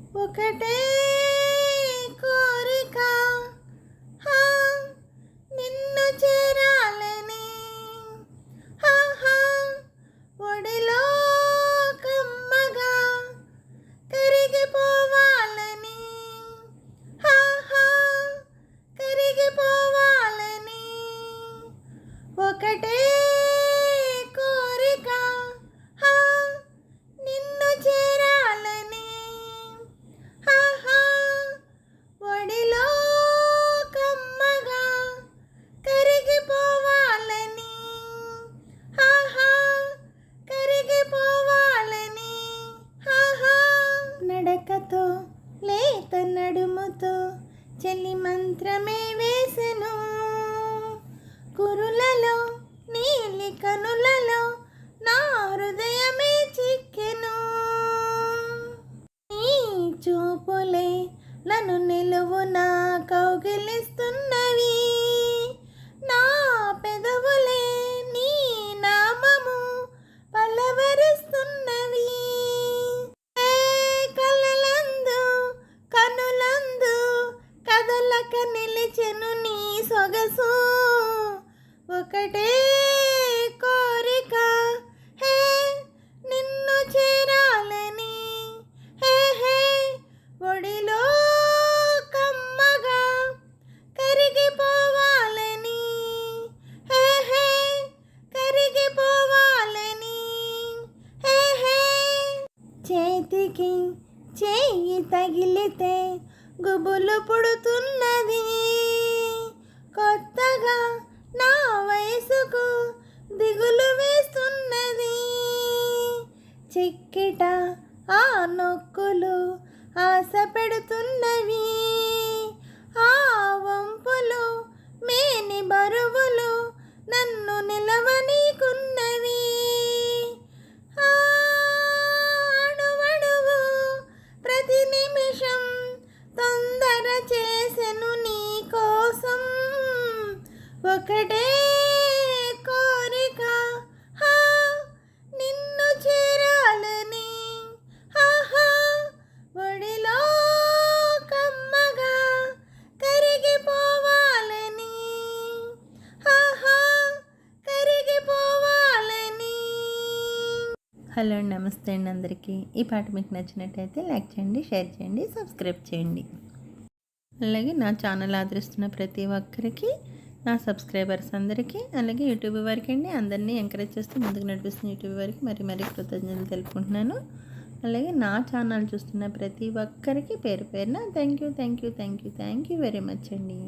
ఒకటే కోరిక హా నిన్ను చేరాలని హా హా ఒడిలో కమ్మగా కరిగిపోవాలని హా హా కరిగిపోవాలని ఒకటే కోరిక హా నిన్ను చేరాలని హా హా ఒడిలో కమ్మగా కరిగిపోవాలని హా హా కరిగిపోవాలని హా హా నడకతో లేత నడుముతో చెలి మంత్రమే వేసెను కురులలో నీలి కనులలో నా హృదయమే చిక్కెను నీ చూపులే నన్ను నిలువునా కౌగిలిస్తున్నవి నా పెదవులే నీ నామము పలవరిస్తున్నవి ఏ కలలందు కనులందు కదలక నిలిచెను నీ సొగసు ఒకటే కోరిక హే నిన్ను చేరాలని హే హే ఒడిలో కమ్మగా కరిగిపోవాలని హే హే కరిగిపోవాలని హే హే చేతికి చేయి తగిలితే గుబులు పుడుతున్నది కొత్తగా నా వయసుకు దిగులు వేస్తున్నది చిక్కిట ఆ నొక్కులు ఆశ పెడుతున్నవి ఆ వంపులు మేని బరువులు నన్ను నిలవనీకున్నవి ఆ అణువణువు ప్రతి నిమిషం తొందర చేసెను నీ కోసం ఒకటే కోరిక హా నిన్ను చేరాలని హా హా ఒడిలో కమ్మగా కరిగిపోవాలని హా హా కరిగిపోవాలని. హలో అండి, నమస్తే అండి అందరికీ. ఈ పాట మీకు నచ్చినట్టయితే లైక్ చేయండి, షేర్ చేయండి, సబ్స్క్రైబ్ చేయండి. అలాగే నా ఛానల్ ఆదరిస్తున్న ప్రతి ఒక్కరికి, నా సబ్స్క్రైబర్స్ అందరికీ, అలాగే యూట్యూబ్ వారికి అండి అందరినీ ఎంకరేజ్ చేస్తూ ముందుకు నడిపిస్తున్న యూట్యూబ్ వారికి మరీ కృతజ్ఞతలు తెలుపుకుంటున్నాను. అలాగే నా ఛానల్ చూస్తున్న ప్రతి ఒక్కరికి పేరు పేరున థ్యాంక్ యూ వెరీ మచ్ అండి.